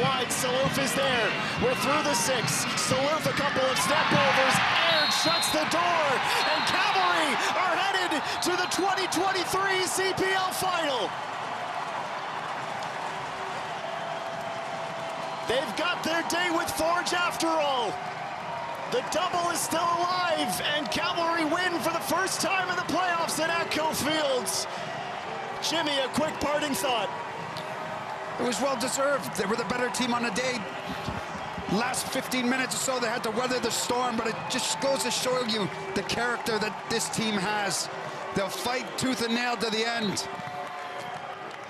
wide. Saloof is there. We're through the 6. Saloof, a couple of step overs. Aird shuts the door. And Cavalry are headed to the 2023 CPL final. They've got their day with Forge after all. The double is still alive, and Cavalry win for the first time in the playoffs at Atco Fields. Jimmy, a quick parting thought. It was well deserved. They were the better team on the day. Last 15 minutes or so, they had to weather the storm, but it just goes to show you the character that this team has. They'll fight tooth and nail to the end.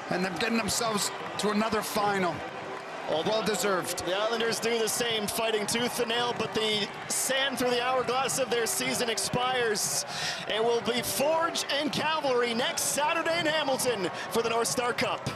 And they're getting themselves to another final. Well deserved. The Islanders do the same, fighting tooth and nail, but the sand through the hourglass of their season expires. It will be Forge and Cavalry next Saturday in Hamilton for the North Star Cup.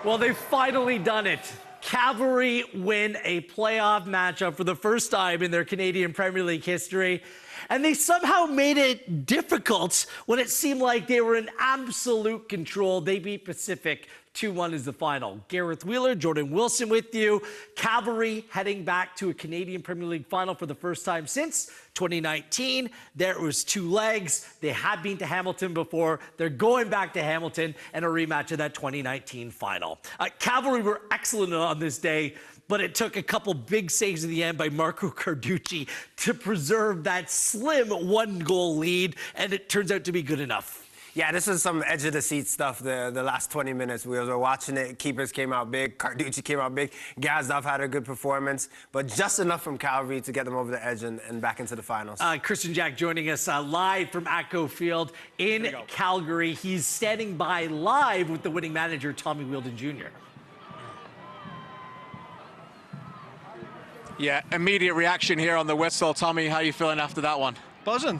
Well, they've finally done it. Cavalry win a playoff matchup for the first time in their Canadian Premier League history. And they somehow made it difficult when it seemed like they were in absolute control. They beat Pacific 2-1 is the final. Gareth Wheeler, Jordan Wilson with you. Cavalry heading back to a Canadian Premier League final for the first time since 2019. There was 2 legs. They had been to Hamilton before. They're going back to Hamilton and a rematch of that 2019 final. Cavalry were excellent on this day, but it took a couple big saves at the end by Marco Carducci to preserve that slim 1-goal lead, and it turns out to be good enough. Yeah, this is some edge-of-the-seat stuff the last 20 minutes. We were watching it. Keepers came out big. Carducci came out big. Gazdov had a good performance, but just enough from Cavalry to get them over the edge and back into the finals. Christian Jack joining us live from Atco Field in Calgary. He's standing by live with the winning manager, Tommy Wheeldon Jr. Yeah, immediate reaction here on the whistle. Tommy, how are you feeling after that one? Buzzing.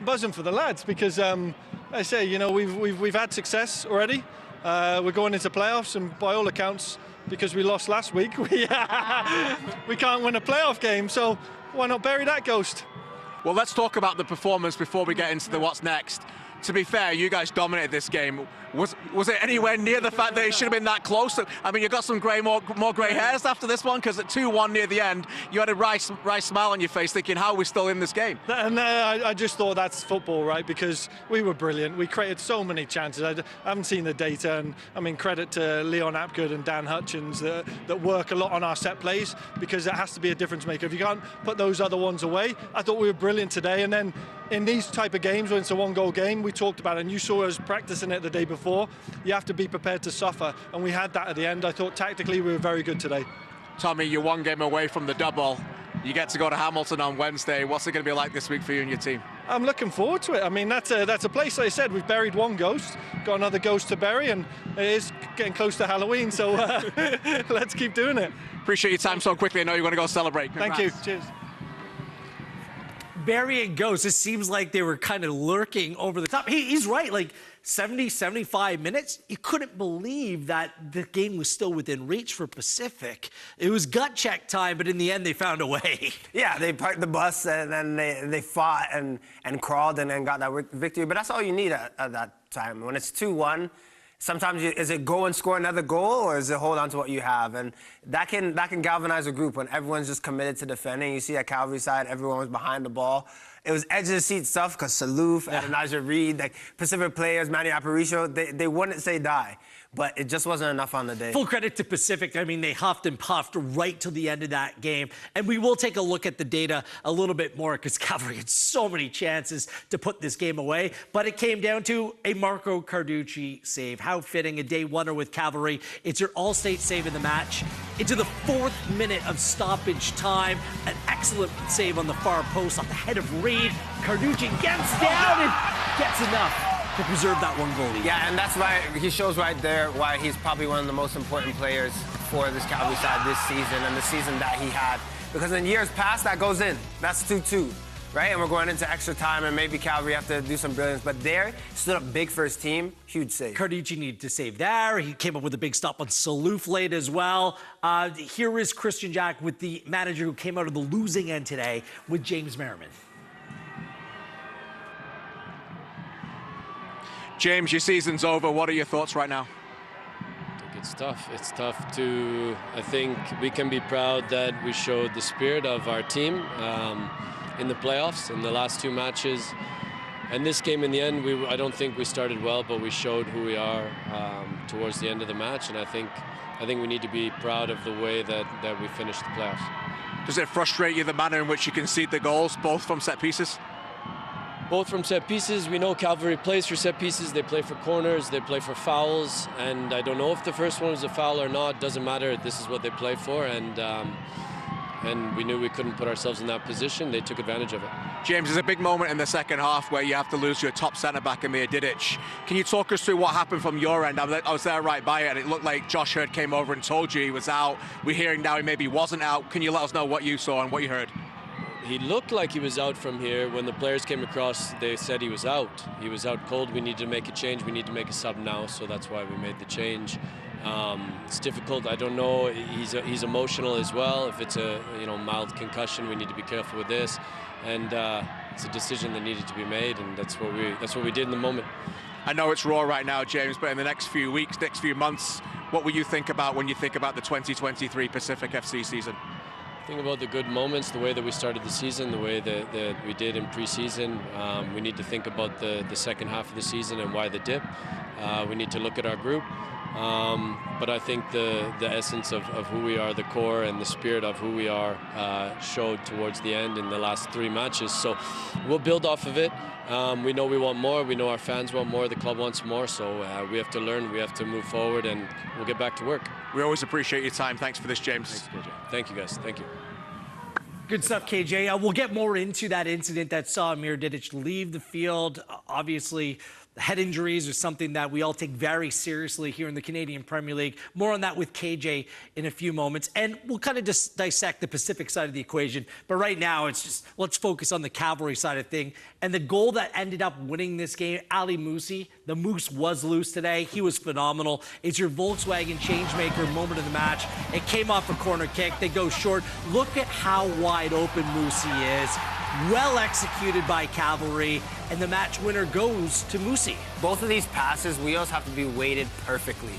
Buzzing for the lads because I say, you know, we've had success already. We're going into playoffs, and by all accounts, because we lost last week, we can't win a playoff game. So why not bury that ghost? Well, let's talk about the performance before we get into the what's next. To be fair, you guys dominated this game. Was it anywhere near the fact that it should have been that close? I mean, you got some more grey hairs after this one, because at 2-1 near the end, you had a wry smile on your face thinking, how are we still in this game? And I just thought that's football, right? Because we were brilliant. We created so many chances. I haven't seen the data, and I mean, credit to Leon Apgood and Dan Hutchins that work a lot on our set plays, because it has to be a difference maker. If you can't put those other ones away, I thought we were brilliant today. And then in these type of games, when it's a 1-goal game, we talked about it, and you saw us practicing it the day before. You have to be prepared to suffer, and we had that at the end. I thought tactically we were very good today. Tommy, you're 1 game away from the double. You get to go to Hamilton on Wednesday. What's it going to be like this week for you and your team? I'm looking forward to it. I mean, that's a place, like I said, we've buried 1 ghost, got another ghost to bury, and it is getting close to Halloween, so let's keep doing it. Appreciate your time so quickly. I know you're going to go celebrate. Congrats. Thank you. Cheers. Burying ghosts, it seems like they were kind of lurking over the top. He's right, like 70, 75 minutes, you couldn't believe that the game was still within reach for Pacific. It was gut check time, but in the end, they found a way. Yeah, they parked the bus, and then they fought and crawled and then got that victory. But that's all you need at that time. When it's 2-1, sometimes is it go and score another goal, or is it hold on to what you have? And that can galvanize a group when everyone's just committed to defending. You see at Cavalry side, everyone was behind the ball. It was edge-of-the-seat stuff because Saloof, Adonijah Reed, like Pacific players, Manny Aparicio, they wouldn't say die. But it just wasn't enough on the day. Full credit to Pacific. I mean, they huffed and puffed right till the end of that game. And we will take a look at the data a little bit more because Cavalry had so many chances to put this game away. But it came down to a Marco Carducci save. How fitting, a day oneer with Cavalry. It's your all-state save in the match. Into the 4th minute of stoppage time. An excellent save on the far post off the head of Reed. Carducci gets down and gets enough to preserve that 1-goal lead. Yeah, and that's why he shows right there why he's probably one of the most important players for this Cavalry side this season and the season that he had. Because in years past, that goes in. That's 2-2, right? And we're going into extra time, and maybe Cavalry have to do some brilliance. But there, stood up big for his team. Huge save. Carducci needed to save there. He came up with a big stop on Saloof late as well. Here is Christian Jack with the manager who came out of the losing end today with James Merriman. James, your season's over. What are your thoughts right now? It's tough. It's tough to. I think we can be proud that we showed the spirit of our team in the playoffs in the last 2 matches. And this game, in the end, I don't think we started well, but we showed who we are towards the end of the match. And I think we need to be proud of the way that we finished the playoffs. Does it frustrate you the manner in which you concede the goals, both from set pieces? Both from set pieces. We know Cavalry plays for set pieces. They play for corners. They play for fouls. And I don't know if the first one was a foul or not. Doesn't matter. This is what they play for. And we knew we couldn't put ourselves in that position. They took advantage of it. James, there's a big moment in the second half where you have to lose your top centre-back, Amir Didic. Can you talk us through what happened from your end? I was there right by it, and it looked like Josh Hurd came over and told you he was out. We're hearing now he maybe wasn't out. Can you let us know what you saw and what you heard? He looked like he was out from here. When the players came across, they said he was out. He was out cold. We need to make a change. We need to make a sub now, so that's why we made the change. It's difficult. I don't know. He's emotional as well. If it's a mild concussion, we need to be careful with this. And it's a decision that needed to be made, and that's what we did in the moment. I know it's raw right now, James, but in the next few weeks, next few months, what will you think about when you think about the 2023 Pacific FC season? Think about the good moments, the way that we started the season, the way that we did in pre-season. We need to think about the second half of the season and why the dip. We need to look at our group. But I think the essence of who we are, the core and the spirit of who we are showed towards the end in the last 3 matches. So we'll build off of it. We know we want more. We know our fans want more. The club wants more. So we have to learn. We have to move forward, and we'll get back to work. We always appreciate your time. Thanks for this, James. Thanks, KJ. Thank you, guys. Thank you. Good stuff, KJ. We'll get more into that incident that saw Amir Didic leave the field. Obviously, head injuries are something that we all take very seriously here in the Canadian Premier League. More on that with KJ in a few moments. And we'll kind of just dissect the Pacific side of the equation. But right now, it's just let's focus on the Cavalry side of thing. And the goal that ended up winning this game, Ali Moussi, the Moose was loose today. He was phenomenal. It's your Volkswagen changemaker moment of the match. It came off a corner kick. They go short. Look at how wide open Moussi is. Well executed by Cavalry, and the match winner goes to Moussi. Both of these passes, wheels have to be weighted perfectly,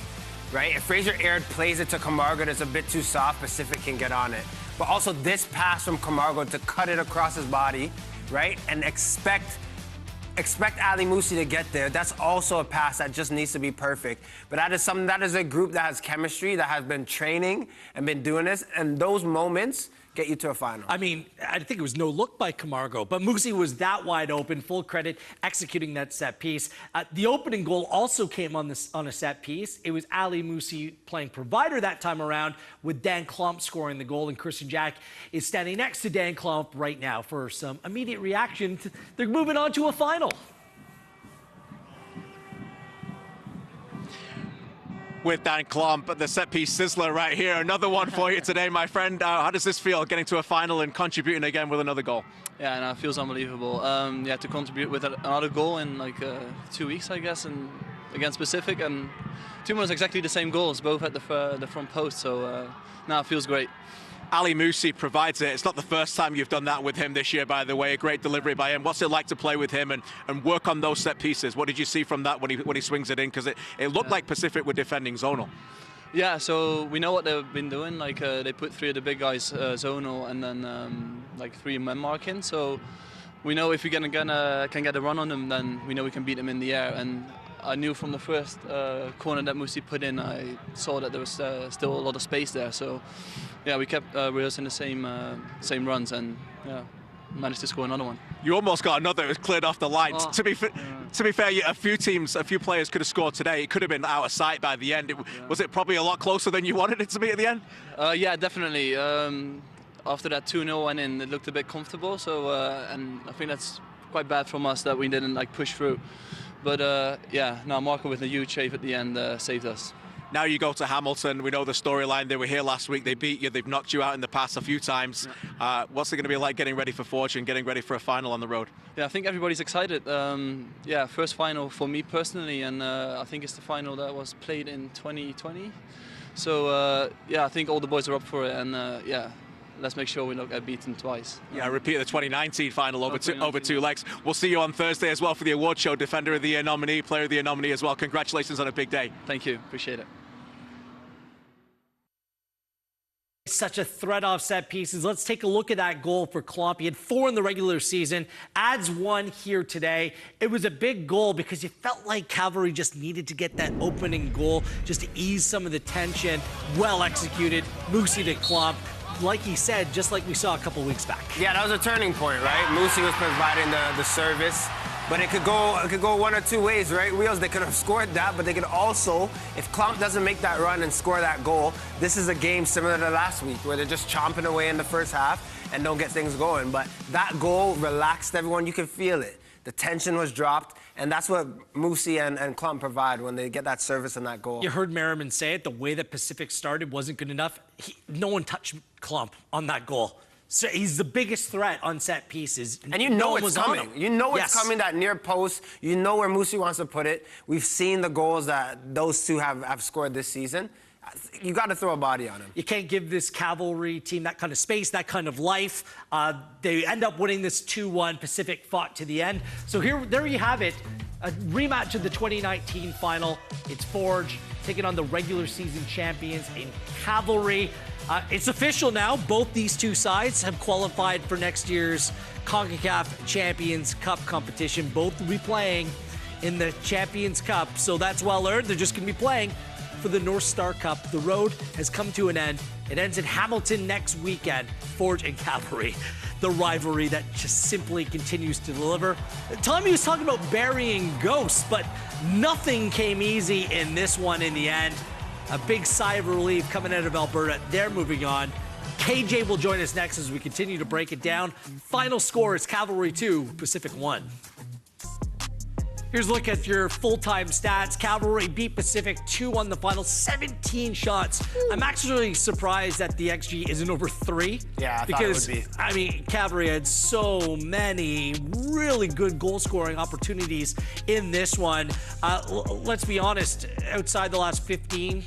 right? If Fraser Aird plays it to Camargo that's a bit too soft, Pacific can get on it. But also this pass from Camargo to cut it across his body, right? And expect Ali Moussi to get there. That's also a pass that just needs to be perfect. But that is a group that has chemistry, that has been training and been doing this, and those moments get you to a final. I mean, I think it was no look by Camargo, but Moussi was that wide open, full credit, executing that set piece. The opening goal also came on a set piece. It was Ali Moussi playing provider that time around, with Dan Klump scoring the goal, and Christian Jack is standing next to Dan Klump right now for some immediate reaction. They're moving on to a final. With Dan Klump, the set-piece sizzler right here. Another one for you today, my friend. How does this feel, getting to a final and contributing again with another goal? Yeah, no, it feels unbelievable. Yeah, to contribute with another goal in like 2 weeks, I guess, and against Pacific, and 2 months exactly the same goals, both at the front post. So now it feels great. Ali Moussi provides it. It's not the first time you've done that with him this year, by the way. A great delivery by him. What's it like to play with him and work on those set pieces? What did you see from that when he swings it in? Because it looked like Pacific were defending zonal. Yeah, so we know what they've been doing. Like they put 3 of the big guys zonal and then like 3 men marking. So we know if we can get a run on them, then we know we can beat them in the air. And I knew from the first corner that Moussi put in, I saw that there was still a lot of space there. So yeah, we kept rehearsing the same runs, and yeah, managed to score another one. You almost got another. It was cleared off the lines. Oh, to be fair, a few players could have scored today. It could have been out of sight by the end. Was it probably a lot closer than you wanted it to be at the end? Yeah, definitely. After that 2-0 went in, it looked a bit comfortable. So and I think that's quite bad from us that we didn't like push through. But yeah, now Marco with a huge save at the end saved us. Now you go to Hamilton. We know the storyline. They were here last week. They beat you. They've knocked you out in the past a few times. What's it going to be like getting ready for Fortune, getting ready for a final on the road? Yeah, I think everybody's excited. Yeah, first final for me personally, and I think it's the final that was played in 2020. So yeah, I think all the boys are up for it, and yeah, let's make sure we don't get beaten twice. Yeah, repeat the 2019 final over two legs. We'll see you on Thursday as well for the award show. Defender of the Year nominee, Player of the Year nominee as well. Congratulations on a big day. Thank you. Appreciate it. Such a threat off set pieces. Let's take a look at that goal for Klopp. He had 4 in the regular season, adds 1 here today. It was a big goal because you felt like Cavalry just needed to get that opening goal just to ease some of the tension. Well executed. Moosey to Klopp. Like he said, just like we saw a couple weeks back. Yeah, that was a turning point, right? Moosey was providing the service. But it could go one or two ways, right? Wheels, they could have scored that, but they could also, if Klopp doesn't make that run and score that goal, this is a game similar to last week where they're just chomping away in the first half and don't get things going. But that goal relaxed everyone. You can feel it. The tension was dropped, and that's what Moosey and Klopp provide when they get that service and that goal. You heard Merriman say it. The way that Pacific started wasn't good enough. No one touched Klopp on that goal. So he's the biggest threat on set pieces. And you know it's coming. You know it's coming, that near post. You know where Moosey wants to put it. We've seen the goals that those two have scored this season. You got to throw a body on him. You can't give this Cavalry team that kind of space, that kind of life. They end up winning this 2-1. Pacific fought to the end. So there you have it. A rematch of the 2019 final. It's Forge taking on the regular season champions in Cavalry. It's official now. Both these two sides have qualified for next year's CONCACAF Champions Cup competition. Both will be playing in the Champions Cup, so that's well earned. They're just going to be playing for the North Star Cup. The road has come to an end. It ends in Hamilton next weekend. Forge and Cavalry, the rivalry that just simply continues to deliver. Tommy was talking about burying ghosts, but nothing came easy in this one in the end. A big sigh of relief coming out of Alberta. They're moving on. KJ will join us next as we continue to break it down. Final score is Cavalry 2, Pacific 1. Here's a look at your full-time stats. Cavalry beat Pacific 2-1 the final, 17 shots. I'm actually surprised that the XG isn't over 3. Yeah, I because, thought it would be. I mean, Cavalry had so many really good goal-scoring opportunities in this one. Let's be honest, outside the last 15,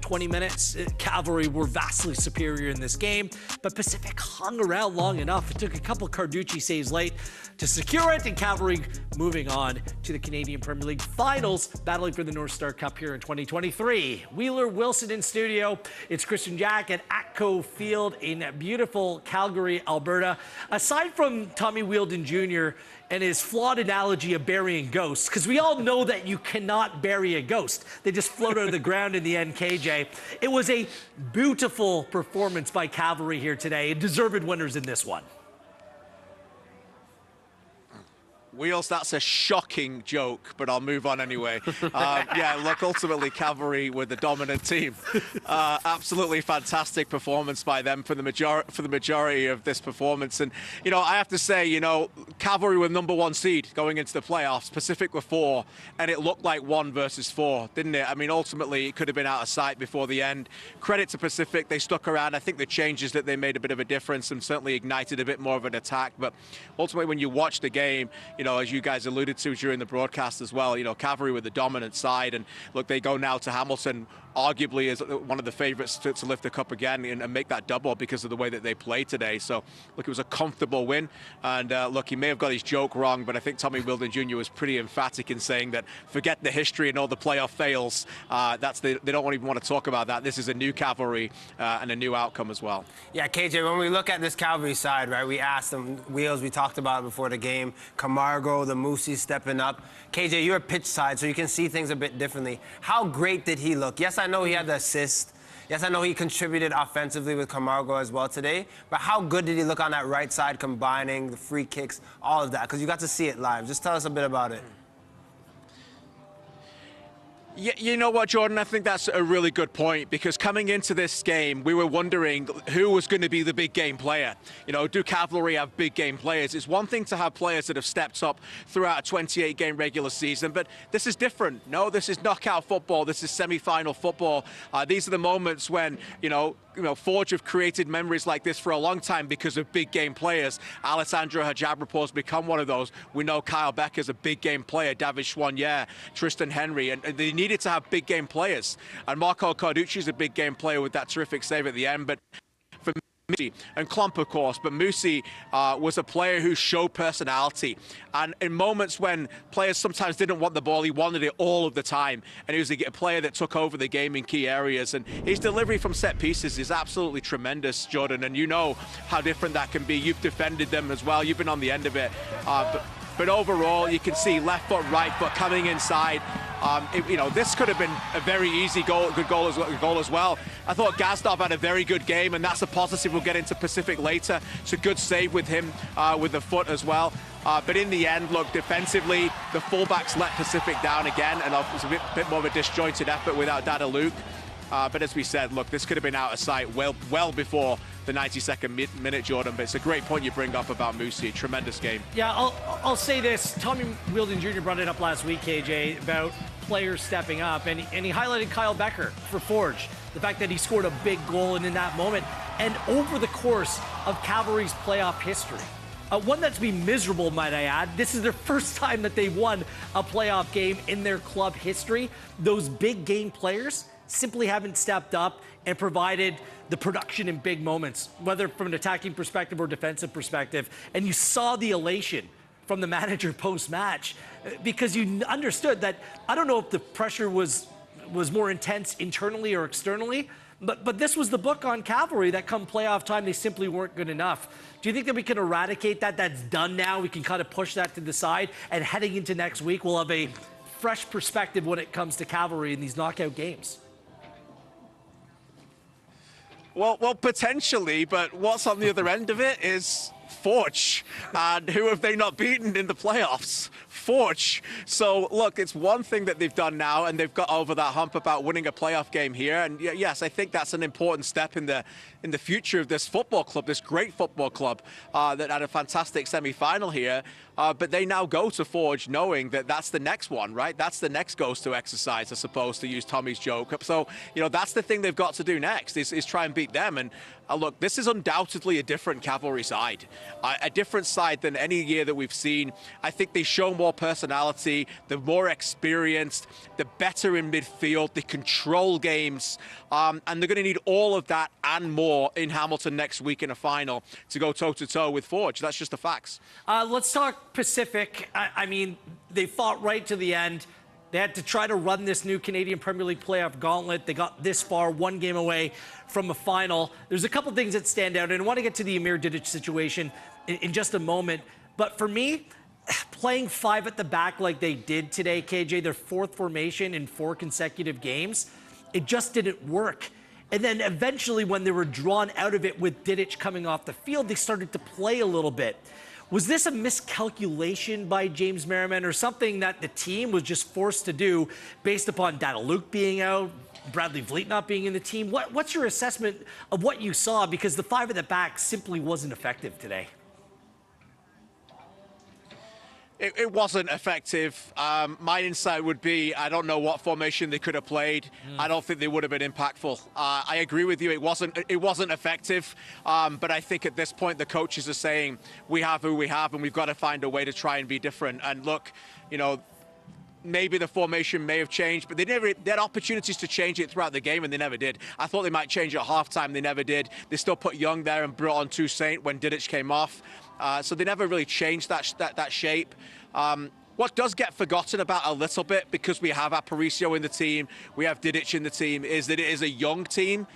20 minutes, Cavalry were vastly superior in this game, but Pacific hung around long enough. It took a couple Carducci saves late to secure it, and Cavalry moving on to the Canadian Premier League Finals, battling for the North Star Cup here in 2023. Wheeler Wilson in studio. It's Christian Jack at Atco Field in beautiful Calgary, Alberta. Aside from Tommy Wheeldon Jr. and his flawed analogy of burying ghosts, because we all know that you cannot bury a ghost. They just float out of the ground in the end, KJ. It was a beautiful performance by Cavalry here today. Deserved winners in this one. Wheels, that's a shocking joke, but I'll move on anyway. Yeah, look, ultimately, Cavalry were the dominant team. Absolutely fantastic performance by them for the majority of this performance. And, you know, I have to say, you know, Cavalry were #1 seed going into the playoffs. Pacific were 4, and it looked like 1 versus 4, didn't it? I mean, ultimately, it could have been out of sight before the end. Credit to Pacific, they stuck around. I think the changes that they made a bit of a difference and certainly ignited a bit more of an attack. But ultimately, when you watch the game, you know, as you guys alluded to during the broadcast as well, you know, Cavalry were the dominant side, and look, they go now to Hamilton, arguably as one of the favorites to lift the cup again and make that double because of the way that they played today. So, look, it was a comfortable win, and look, he may have got his joke wrong, but I think Tommy Wheeldon Jr. was pretty emphatic in saying that forget the history and all the playoff fails. They don't even want to talk about that. This is a new Cavalry and a new outcome as well. Yeah, KJ, when we look at this Cavalry side, right, we asked them, Wheels, we talked about it before the game, Camargo, the Moosey stepping up. KJ, you're a pitch side, so you can see things a bit differently. How great did he look? Yes, I know he had the assist. Yes, I know he contributed offensively with Camargo as well today, but how good did he look on that right side, combining the free kicks, all of that? Because you got to see it live. Just tell us a bit about it. You know what, Jordan? I think that's a really good point, because coming into this game, we were wondering who was going to be the big game player. You know, do Cavalry have big game players? It's one thing to have players that have stepped up throughout a 28-game regular season, but this is different. No, this is knockout football. This is semi-final football. These are the moments when, you know, Forge have created memories like this for a long time because of big game players. Alessandro Hajabrapor's become one of those. We know Kyle Becker's a big game player, David Chouanier, Tristan Henry, and they needed to have big game players. And Marco Carducci's a big game player with that terrific save at the end. But for and Klump, of course, but Musi was a player who showed personality. And in moments when players sometimes didn't want the ball, he wanted it all of the time. And he was a player that took over the game in key areas. And his delivery from set pieces is absolutely tremendous, Jordan. And you know how different that can be. You've defended them as well. You've been on the end of it. But overall, you can see left foot, right foot coming inside. This could have been a very easy goal, good goal as well. I thought Gazdov had a very good game, and that's a positive. We'll get into Pacific later. It's a good save with him with the foot as well. But in the end, look, defensively, the fullbacks let Pacific down again, and it was a bit more of a disjointed effort without Dada Luke. But as we said, look, this could have been out of sight well before the 92nd minute, Jordan. But it's a great point you bring up about Musi. Tremendous game. Yeah, I'll say this. Tommy Wheeldon Jr. brought it up last week, KJ, about players stepping up, and he highlighted Kyle Becker for Forge. The fact that he scored a big goal and in that moment, and over the course of Cavalry's playoff history. One that's been miserable, might I add. This is their first time that they won a playoff game in their club history. Those big game players simply haven't stepped up and provided the production in big moments, whether from an attacking perspective or defensive perspective. And you saw the elation from the manager post-match because you understood that, I don't know if the pressure was more intense internally or externally, but this was the book on Cavalry that come playoff time, they simply weren't good enough. Do you think that we can eradicate that? That's done now. We can kind of push that to the side, and heading into next week, we'll have a fresh perspective when it comes to Cavalry in these knockout games. Well, potentially, but what's on the other end of it is Forge. And who have they not beaten in the playoffs? Forge. So, look, it's one thing that they've done now, and they've got over that hump about winning a playoff game here. And yes, I think that's an important step in the future of this football club, this great football club that had a fantastic semi-final here. But they now go to Forge knowing that that's the next one, right? That's the next ghost to exercise, I suppose, to use Tommy's joke. So, that's the thing they've got to do next is try and beat them. And look, this is undoubtedly a different Cavalry side, a different side than any year that we've seen. I think they show more personality, they're more experienced, they're better in midfield, they control games, and they're going to need all of that and more in Hamilton next week in a final to go toe-to-toe with Forge. That's just the facts. Let's talk Pacific. I mean, they fought right to the end. They had to try to run this new Canadian Premier League playoff gauntlet. They got this far, one game away from a final. There's a couple things that stand out, and I want to get to the Amir Didic situation in just a moment. But for me, playing five at the back like they did today, KJ, their fourth formation in 4 consecutive games, it just didn't work. And then eventually when they were drawn out of it with Didic coming off the field, they started to play a little bit. Was this a miscalculation by James Merriman or something that the team was just forced to do based upon Dada Luke being out, Bradley Vliet not being in the team? What's your assessment of what you saw? Because the five at the back simply wasn't effective today. It wasn't effective. My insight would be I don't know what formation they could have played. I don't think they would have been impactful. I agree with you. It wasn't effective. But I think at this point the coaches are saying we have who we have and we've got to find a way to try and be different. And look, maybe the formation may have changed, but they had opportunities to change it throughout the game and they never did. I thought they might change it at halftime. They never did. They still put Young there and brought on Toussaint when Didic came off. So they never really changed that shape. What does get forgotten about a little bit, because we have Aparicio in the team, we have Didic in the team, is that it is a young team.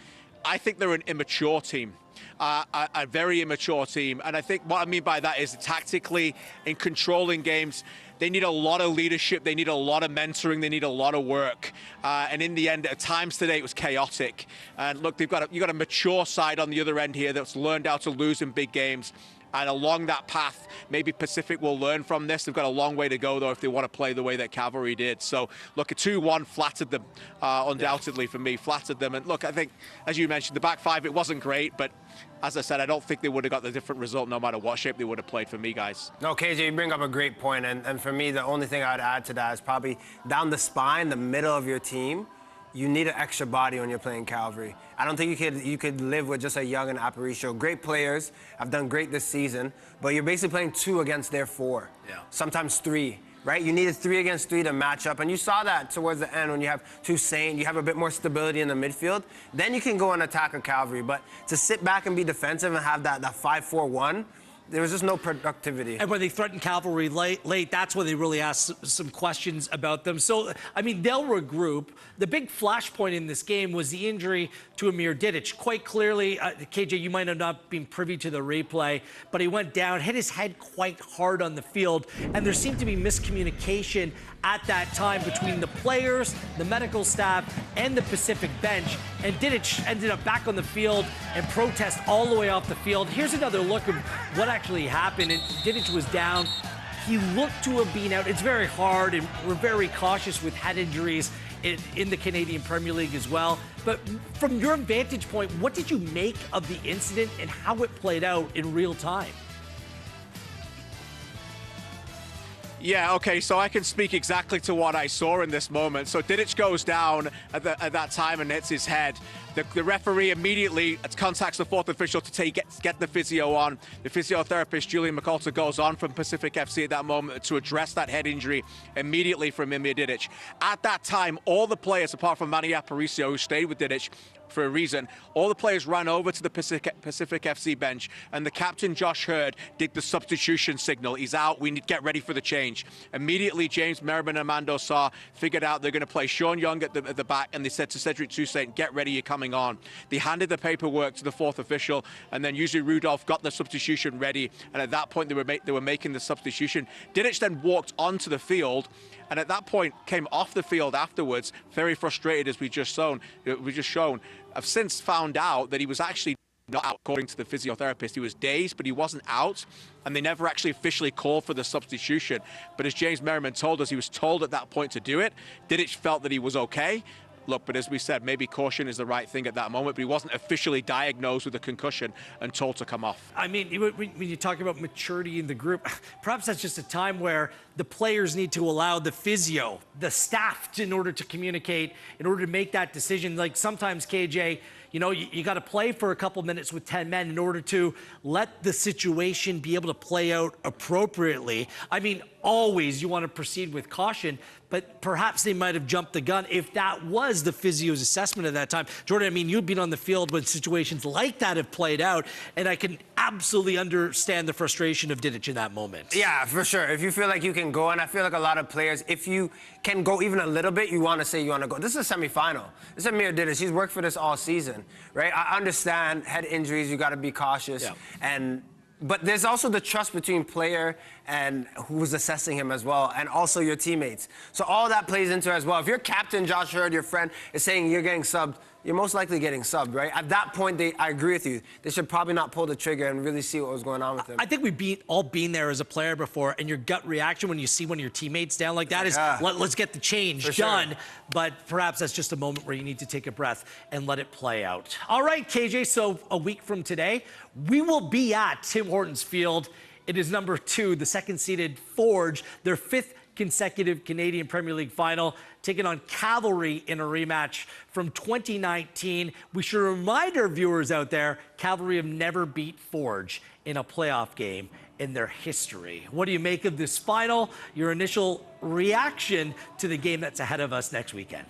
I think they're an immature team, a very immature team. And I think what I mean by that is tactically, in controlling games, they need a lot of leadership, they need a lot of mentoring, they need a lot of work. And in the end, at times today, it was chaotic. And look, you've got a mature side on the other end here that's learned how to lose in big games. And along that path, maybe Pacific will learn from this. They've got a long way to go, though, if they want to play the way that Cavalry did. So, look, a 2-1 flattered them, undoubtedly for me, flattered them. And, look, I think, as you mentioned, the back five, it wasn't great. But, as I said, I don't think they would have got the different result no matter what shape they would have played for me, guys. No, KJ, you bring up a great point. And for me, the only thing I'd add to that is probably down the spine, the middle of your team, you need an extra body when you're playing Cavalry. I don't think you could live with just a Young and Aparicio. Great players, have done great this season, but you're basically playing 2 against their 4. Yeah. Sometimes 3, right? You needed 3 against 3 to match up, and you saw that towards the end when you have Toussaint, you have a bit more stability in the midfield. Then you can go and attack a Cavalry. But to sit back and be defensive and have that 5-4-1, there was just no productivity. And when they threatened Cavalry late, that's when they really asked some questions about them. So, I mean, they'll regroup. The big flashpoint in this game was the injury to Amir Didic. Quite clearly, KJ, you might have not been privy to the replay, but he went down, hit his head quite hard on the field, and there seemed to be miscommunication at that time between the players, the medical staff, and the Pacific bench. And Didic ended up back on the field and protest all the way off the field. Here's another look of what actually happened. And Didic was down. He looked to have been out. It's very hard, and we're very cautious with head injuries in the Canadian Premier League as well. But from your vantage point, what did you make of the incident and how it played out in real time? Yeah, okay, so I can speak exactly to what I saw in this moment. So Didic goes down at that time and hits his head. The referee immediately contacts the fourth official to get the physio on. The physiotherapist, Julian McAlter, goes on from Pacific FC at that moment to address that head injury immediately from Amir Didic. At that time, all the players, apart from Manny Aparicio, who stayed with Didic for a reason, all the players ran over to the Pacific FC bench, and the captain, Josh Hurd, did the substitution signal. He's out, we need to get ready for the change. Immediately, James Merriman and Armando Sarr figured out they're going to play Sean Young at the back, and they said to Cedric Toussaint, get ready, you're coming on. They handed the paperwork to the fourth official, and then usually Rudolph got the substitution ready, and at that point they were making the substitution. Didic then walked onto the field, and at that point came off the field afterwards, very frustrated, as we just shown. I've since found out that he was actually not out, according to the physiotherapist. He was dazed, but he wasn't out, and they never actually officially called for the substitution. But as James Merriman told us, he was told at that point to do it. Didic felt that he was okay. Look, but as we said, maybe caution is the right thing at that moment, but he wasn't officially diagnosed with a concussion and told to come off. I mean, when you talk about maturity in the group, perhaps that's just a time where the players need to allow the physio, the staff, in order to communicate, in order to make that decision. Like sometimes, KJ, you know, you got to play for a couple minutes with 10 men in order to let the situation be able to play out appropriately. I mean, always you want to proceed with caution, but perhaps they might have jumped the gun if that was the physio's assessment at that time. Jordan, I mean, you've been on the field when situations like that have played out, and I can absolutely understand the frustration of Didic in that moment. Yeah, for sure. If you feel like you can go, and I feel like a lot of players, if you can go even a little bit, you want to say you want to go. This is a semifinal. This is Amir Didic. He's worked for this all season, right? I understand head injuries, you got to be cautious. Yeah. But there's also the trust between player and who's assessing him as well, and also your teammates. So all that plays into it as well. If your captain, Josh Hurd, your friend, is saying you're getting subbed, you're most likely getting subbed, right? At that point, I agree with you. They should probably not pull the trigger and really see what was going on with him. I think we've all been there as a player before, and your gut reaction when you see one of your teammates down like that is, let's get the change done. Sure. But perhaps that's just a moment where you need to take a breath and let it play out. All right, KJ, so a week from today, we will be at Tim Hortons Field. It is number 2, the second-seeded Forge, their 5th consecutive Canadian Premier League final, taking on Cavalry in a rematch from 2019. We should remind our viewers out there, Cavalry have never beat Forge in a playoff game in their history. What do you make of this final? Your initial reaction to the game that's ahead of us next weekend?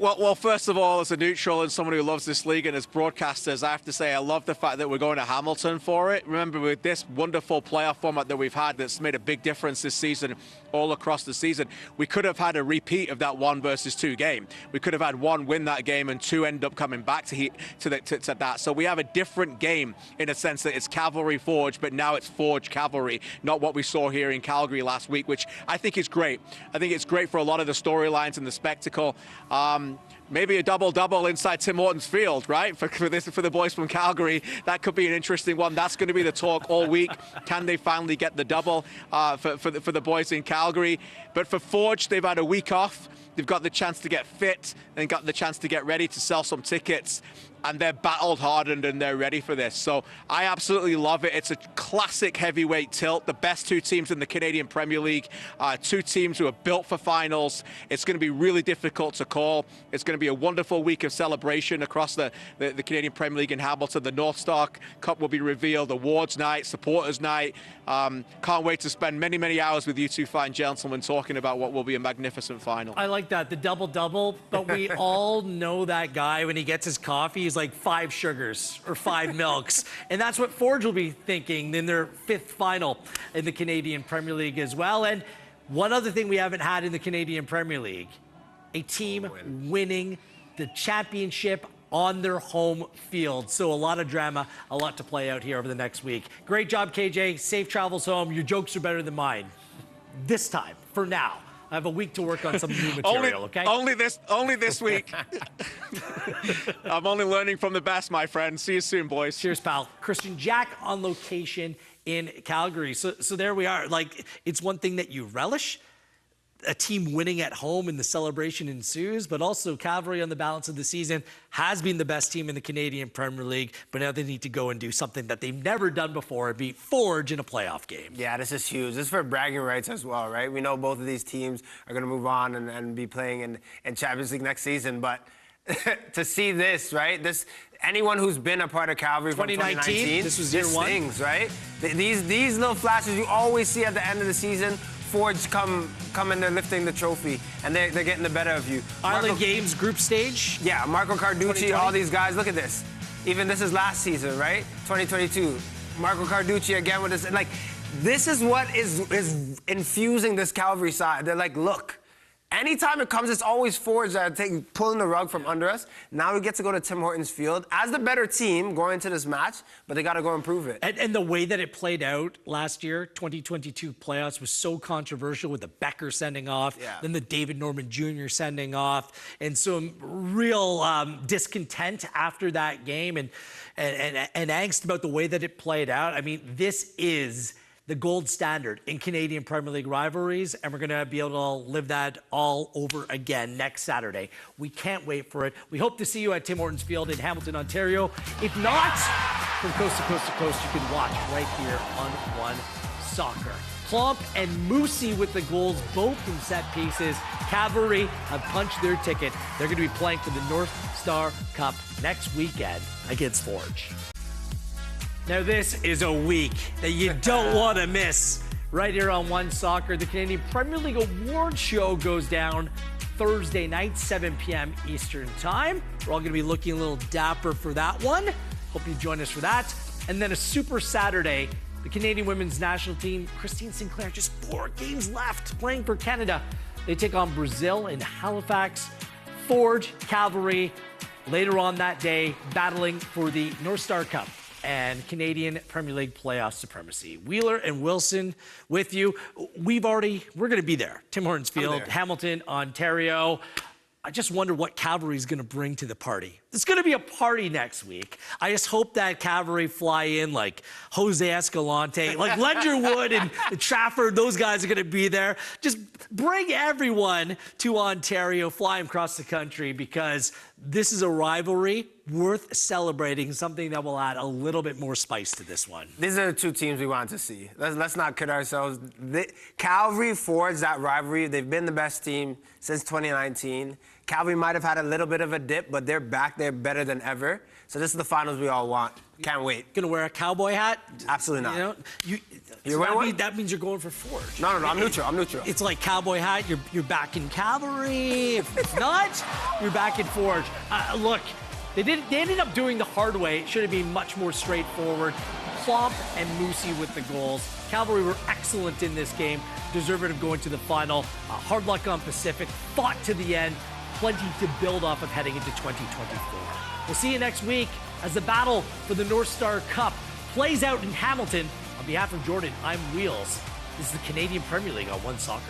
Well, first of all, as a neutral and someone who loves this league and as broadcasters, I have to say I love the fact that we're going to Hamilton for it. Remember, with this wonderful playoff format that we've had that's made a big difference this season, all across the season, we could have had a repeat of that 1 versus 2 game. We could have had 1 win that game and 2 end up coming back to that. So we have a different game in a sense that it's Cavalry Forge, but now it's Forge Cavalry, not what we saw here in Calgary last week, which I think is great. I think it's great for a lot of the storylines and the spectacle. Maybe a double-double inside Tim Hortons Field, right? For the boys from Calgary, that could be an interesting one. That's going to be the talk all week. Can they finally get the double for the boys in Calgary? But for Forge, they've had a week off. They've got the chance to get fit and got the chance to get ready to sell some tickets. And they're battled hardened and they're ready for this. So I absolutely love it. It's a classic heavyweight tilt. The best 2 teams in the Canadian Premier League, 2 teams who are built for finals. It's going to be really difficult to call. It's going to to be a wonderful week of celebration across the Canadian Premier League in Hamilton. The North Star Cup will be revealed, awards night, supporters night. Can't wait to spend many, many hours with you two fine gentlemen talking about what will be a magnificent final. I like that, the double-double, but we all know that guy when he gets his coffee, he's like 5 sugars or 5 milks. And that's what Forge will be thinking in their 5th final in the Canadian Premier League as well. And one other thing we haven't had in the Canadian Premier League, a team winning the championship on their home field. So a lot of drama, a lot to play out here over the next week. Great job, KJ. Safe travels home. Your jokes are better than mine. This time, for now. I have a week to work on some new material, okay? Only this week. I'm only learning from the best, my friend. See you soon, boys. Cheers, pal. Christian Jack on location in Calgary. So there we are. Like, it's one thing that you relish, a team winning at home and the celebration ensues, but also Cavalry on the balance of the season has been the best team in the Canadian Premier League, but now they need to go and do something that they've never done before, beat Forge in a playoff game. Yeah, this is huge. This is for bragging rights as well, right? We know both of these teams are going to move on and be playing in Champions League next season, but to see this, right? Anyone who's been a part of Cavalry from 2019, this was year one. Things, right? These little flashes you always see at the end of the season. Forge come in there lifting the trophy, and they're getting the better of you. Island Games group stage. Yeah, Marco Carducci, 2020. all these guys. Look at this. Even this is last season, right? 2022. Marco Carducci again with this. And like, this is what is infusing this Cavalry side. They're like, look. Anytime it comes, it's always Forge that are pulling the rug from under us. Now we get to go to Tim Hortons Field as the better team going into this match, but they got to go improve it. And the way that it played out last year, 2022 playoffs, was so controversial with the Becker sending off, then the David Norman Jr. sending off, and some real discontent after that game and angst about the way that it played out. I mean, this is the gold standard in Canadian Premier League rivalries, and we're going to be able to live that all over again next Saturday. We can't wait for it. We hope to see you at Tim Hortons Field in Hamilton, Ontario. If not, from coast to coast to coast, you can watch right here on One Soccer. Plump and Moosey with the goals, both from set pieces. Cavalry have punched their ticket. They're going to be playing for the North Star Cup next weekend against Forge. Now, this is a week that you don't want to miss. Right here on One Soccer, the Canadian Premier League Awards show goes down Thursday night, 7 p.m. Eastern Time. We're all going to be looking a little dapper for that one. Hope you join us for that. And then a Super Saturday, the Canadian women's national team, Christine Sinclair, just 4 games left playing for Canada. They take on Brazil in Halifax. Forge, Cavalry, later on that day, battling for the North Star Cup and Canadian Premier League playoff supremacy. Wheeler and Wilson with you. We're going to be there. Tim Hortons Field, Hamilton, Ontario. I just wonder what Cavalry is going to bring to the party. It's going to be a party next week. I just hope that Cavalry fly in like Jose Escalante, like Ledger Wood and Trafford. Those guys are going to be there. Just bring everyone to Ontario, fly them across the country, because this is a rivalry worth celebrating, something that will add a little bit more spice to this one. These are the 2 teams we want to see. Let's not kid ourselves. Cavalry, Forge, that rivalry, they've been the best team since 2019. Cavalry might have had a little bit of a dip, but they're back. They're better than ever. So this is the finals we all want. Can't wait. Gonna wear a cowboy hat? Absolutely not. You know, that means you're going for Forge. No, I'm neutral. It's like cowboy hat. You're back in Cavalry. If not, you're back in Forge. Look, they ended up doing the hard way. It should have been much more straightforward. Plump and Moosey with the goals. Cavalry were excellent in this game, deserving of going to the final. Hard luck on Pacific, fought to the end. Plenty to build off of heading into 2024. We'll see you next week as the battle for the North Star Cup plays out in Hamilton. On behalf of Jordan, I'm Wheels. This is the Canadian Premier League on One Soccer.